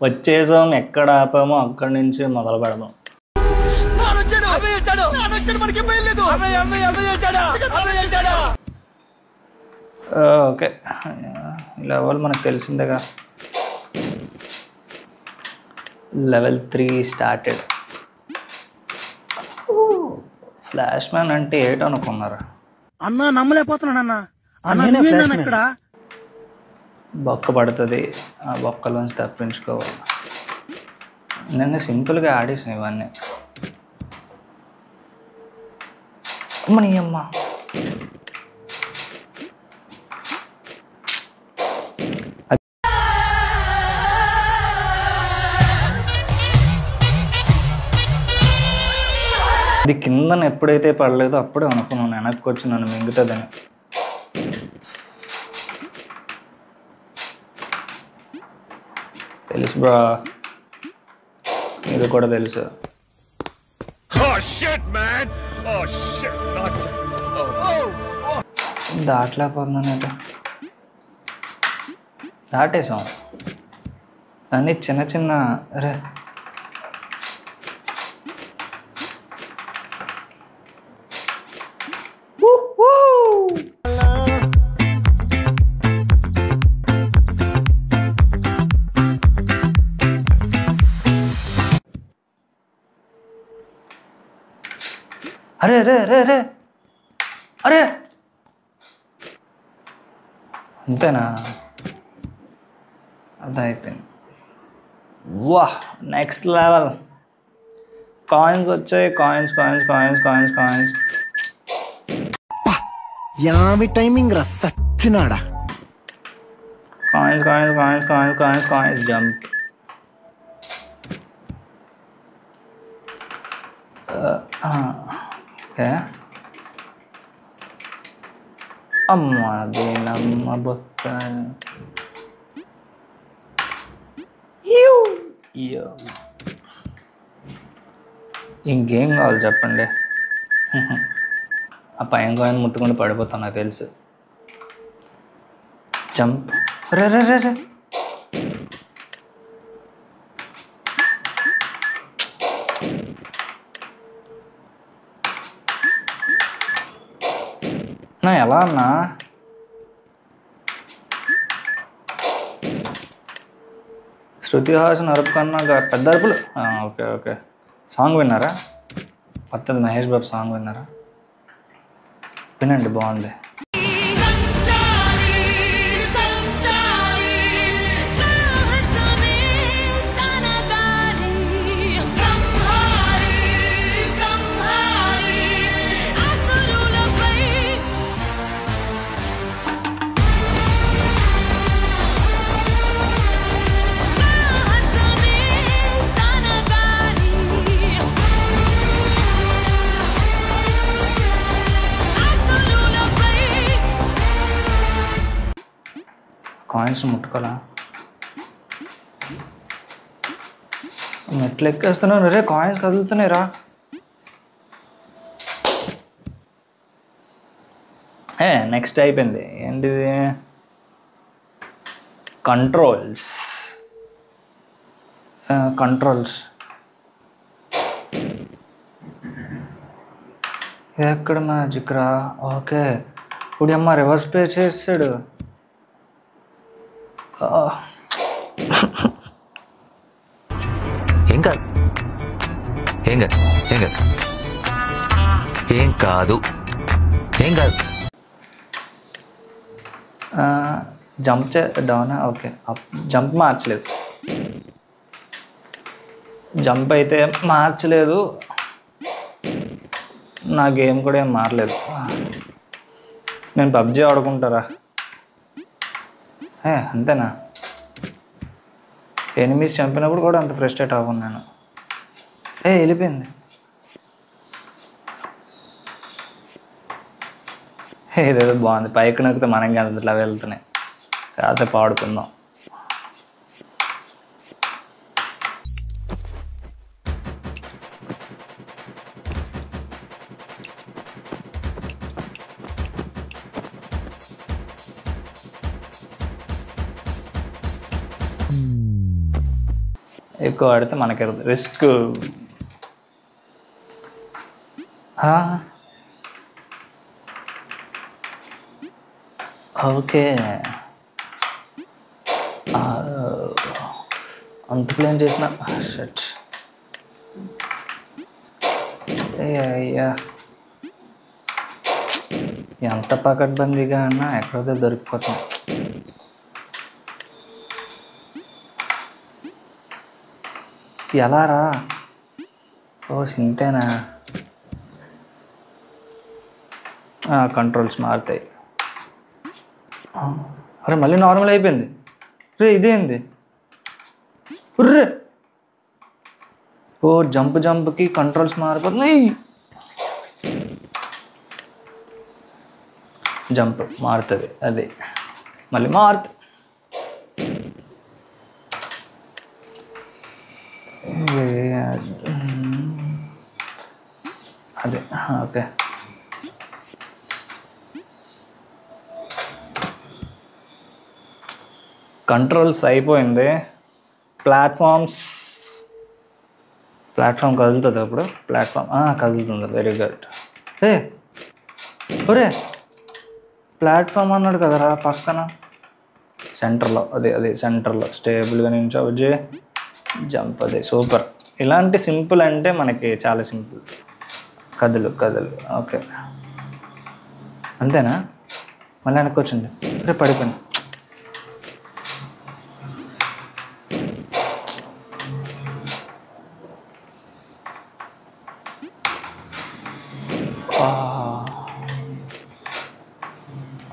వచ్చేసాం, ఎక్కడ ఆపామో అక్కడి నుంచి మొదలు పెడదాం. ఓకే, లెవెల్ మనకు తెలిసిందేగా. Level 3 started. ఫ్లాష్ మ్యాన్ అంటే ఏటనుకున్నారా అన్నా? నమ్మలేకపోతున్నాను అన్న. ఇక్కడ బొక్క పడుతుంది, ఆ బొక్కలోంచి తప్పించుకోవాలి. నేను సింపుల్గా ఆడేసాను ఇవన్నీ. అమ్మని అమ్మ, అది కిందన ఎప్పుడైతే పడలేదో అప్పుడే అనుకున్నాను వెనక్కి వచ్చి నన్ను మింగుతుందని. తెలుసు బ్రా, ఇది కూడా తెలుసు. దాటలేకపోతున్నాను. దాటేసాం అన్నీ చిన్న చిన్న. అరే అరే అరే అరే అరే అరే, అంతేనా? అర్థం అయిపోయింది. వాహ్, నెక్స్ట్ లెవెల్. కాయిన్స్ వచ్చాయి. Coins coins coins coins coins. యామి టైమింగ్ రా సచ్చినాడా. Coins coins coins coins coins coins. Jump. Okay, అమ్మదేనమ్మ బొక్క. ఇంకేం కావాలి చెప్పండి. ఆ పైన కాయిన్ ముట్టుకుంటూ పడిపోతాను, నాకు తెలుసు. జంప్. రే రే రే రే, నా ఎలా అన్నా? శృతి హాసన్ అరుపు కన్నా పెద్ద అరుపులు. ఓకే ఓకే, సాంగ్ విన్నారా? కొత్తది మహేష్ బాబు సాంగ్ విన్నారా? వినండి, బాగుంది. కాయిన్స్ ముట్టుకోలా, మెట్లు ఎక్కేస్తున్నాను. రే కాయిన్స్ కదులుతున్నాయి రా. నెక్స్ట్ అయిపోయింది. ఏంటిది? కంట్రోల్స్. కంట్రోల్స్ ఇది ఎక్కడ మ్యాజిక్ రా? ఓకే, ఇప్పుడు అమ్మ రివర్స్ పే చేస్తాడు. ఏం కాదు, ఏం కాదు, ఏం కాదు, ఏం కాదు, ఏం కాదు. Jump down. ఓకే, జంప్ మార్చలేదు. జంప్ అయితే మార్చలేదు. నా గేమ్ కూడా ఏం మారలేదు. నేను పబ్జీ ఆడుకుంటారా? అంతేనా? ఎనిమీస్ చంపినప్పుడు కూడా అంత ఫ్రస్ట్రేట్ అవ్వను నేను. వెళ్ళిపోయింది. ఇదేదో బాగుంది. పైకి నొక్కితే మనకి అంతలా వెళ్తున్నాయి. కాసేపు ఆడుకుందాం. ఎక్కువ ఆడితే మనకి రిస్క్. ఓకే, అంత ప్లేన్ చేసిన షట్. అయ్యా, ఎంత పకడ్బందీగా అన్నా ఎక్కడైతే దొరికిపోతుంది. ఎలా రా? ఓ సింతేనా? కంట్రోల్స్ మారుతాయి. అరే మళ్ళీ నార్మల్ అయిపోయింది రే, ఇదేంది? రే ఓ జంప్కి కంట్రోల్స్ మారిపోతున్నాయి. జంప్ మారుతుంది, అది మళ్ళీ మారుతుంది. అదే ఓకే. కంట్రోల్స్ అయిపోయింది. ప్లాట్ఫామ్ కదులుతుంది అప్పుడు. కదులుతుంది, వెరీ గుడ్. ఒరే ప్లాట్ఫామ్ అన్నాడు కదరా పక్కన, సెంటర్లో, అదే సెంటర్లో స్టేబుల్గా నించోవచ్చే. జంప్, అదే సూపర్. ఇలాంటి సింపుల్ అంటే మనకి చాలా సింపుల్. కదులు ఓకే, అంతేనా? మళ్ళీ వెనక్కి వచ్చింది. అరే పడిపోయింది.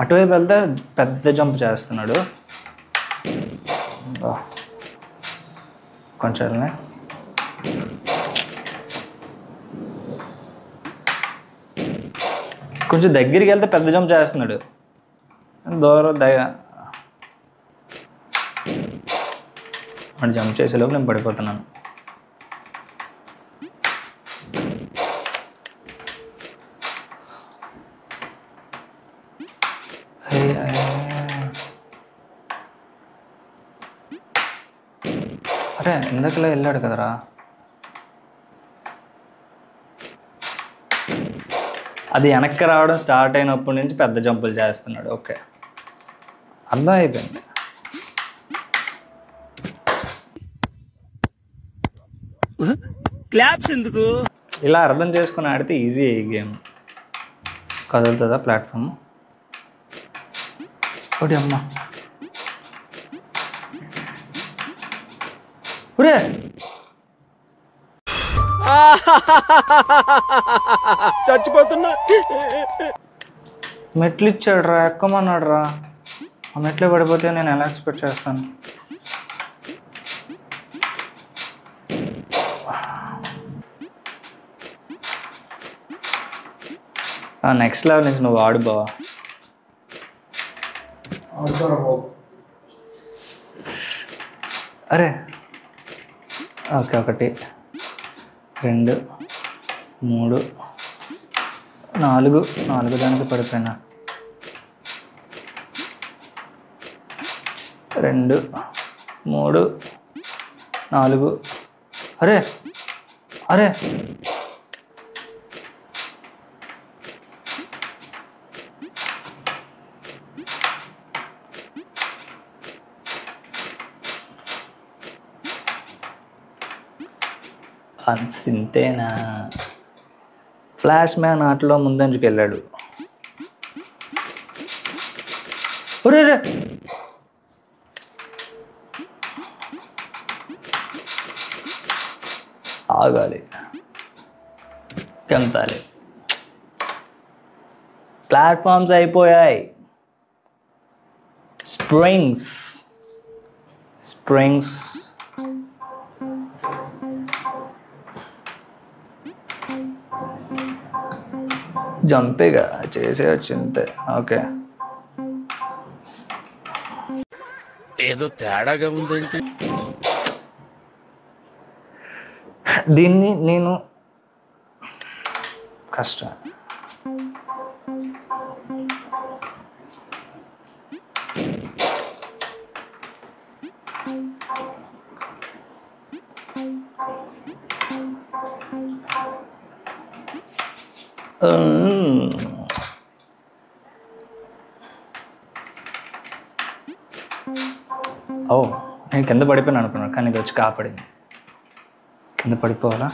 అటువైపు వెళ్తే పెద్ద జంప్ చేస్తున్నాడు. కొంచెం దగ్గరికి వెళ్తే పెద్ద జంప్ చేస్తున్నాడు. దూరం వాడు జంప్ చేసేలోపు నేను పడిపోతున్నాను. అరే ఇందాకలా వెళ్ళాడు కదరా. అది వెనక్కి రావడం స్టార్ట్ అయినప్పటి నుంచి పెద్ద జంపులు చేస్తున్నాడు. ఓకే, అర్థం అయిపోయింది. క్లాప్స్ ఎందుకు? ఇలా అర్థం చేసుకుని ఆడితే ఈజీ ఈ గేమ్. కదులుతుందా ప్లాట్ఫామ్? ఒకటి అమ్మ ఒరే, చచ్చిపోతున్నా. మెట్లు ఇచ్చాడు రా, ఎక్కమన్నాడు రా. ఆ మెట్లే పడిపోతే నేను ఎలా ఎక్స్పెక్ట్ చేస్తాను? నెక్స్ట్ లెవెల్ నుంచి నువ్వు ఆడు బావా. అరే ఓకే, 1 2 3 4 దానికి పడిపోయినా. 2 3 4. అరే అంతేనా? ఫ్లాష్ మ్యాన్ ఆటలో ముందంజుకు వెళ్ళాడు. ఒరే ఆగాలి, గంతాలి. ప్లాట్ఫామ్స్ అయిపోయాయి. స్ప్రింగ్స్ జంపేగా చేసేయచ్చు అంతే. ఓకే, ఏదో తేడాగా ఉందేంటి? దీన్ని నేను కష్టం. ఓ నేను కింద పడిపోయాను అనుకున్నాను, కానీ ఇది వచ్చి కాపాడింది. కింద పడిపోవాలా?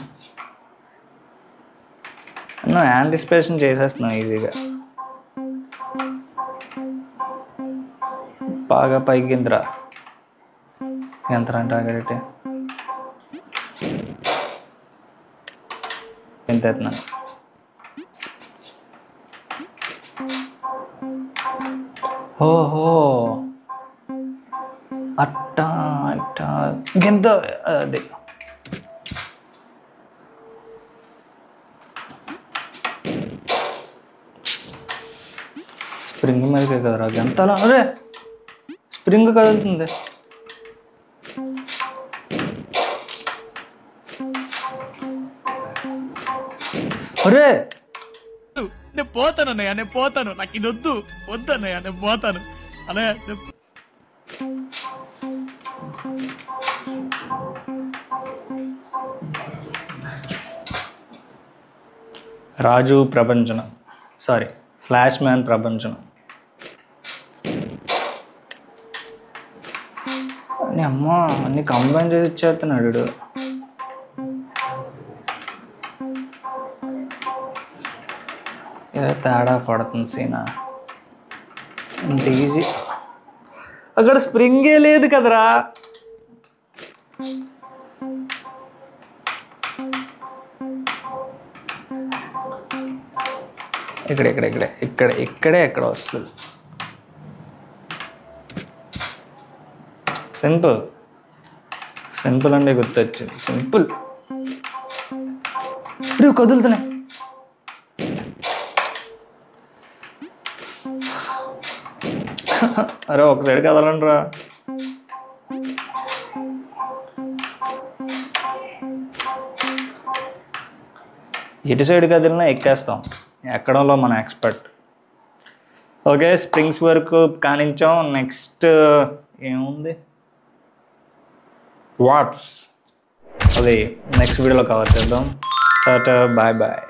నువ్వు యాంటిసిపేషన్ చేసేస్తున్నావు ఈజీగా. బాగా పైకి గింతరా, ఎంత టార్గెట్ ఎంత ఎత్తున్నాను. ఓహో అట్టా అట్టా గింత అది. స్ప్రింగ్ మీదకే కదరా గంతలా. అరే స్ప్రింగ్ కదులుతుంది. అరే నేను పోతాను అన్నయ్య, నేను పోతాను, నాకు ఇది వద్దు వద్దన్నయ్య, నేను పోతాను అన్నయ్య. రాజు ప్రపంచనం, సారీ ఫ్లాష్ మ్యాన్ ప్రపంచనం. అని అమ్మ అన్ని కంబైన్ చేసి ఇచ్చేస్తున్నాడు వీడు. ఏదో తేడా పడుతుంది సీనా. ఇంత ఈజీ. అక్కడ స్ప్రింగే లేదు కదరా. ఇక్కడే ఎక్కడ వస్తుంది. సింపుల్ అంటే గుర్తొచ్చింది. సింపుల్. కదులుతున్నాయి. అరే ఒక సైడ్ కదలండి రా. ఇటు సైడ్ కదిలినా ఎక్కేస్తాం. ఎక్కడంలో మన ఎక్స్పర్ట్. ఓకే స్ప్రింగ్స్ వరకు కానించాం. నెక్స్ట్ ఏముంది, వాట్స్, అది నెక్స్ట్ వీడియోలో కవర్ చేద్దాం. Bye bye.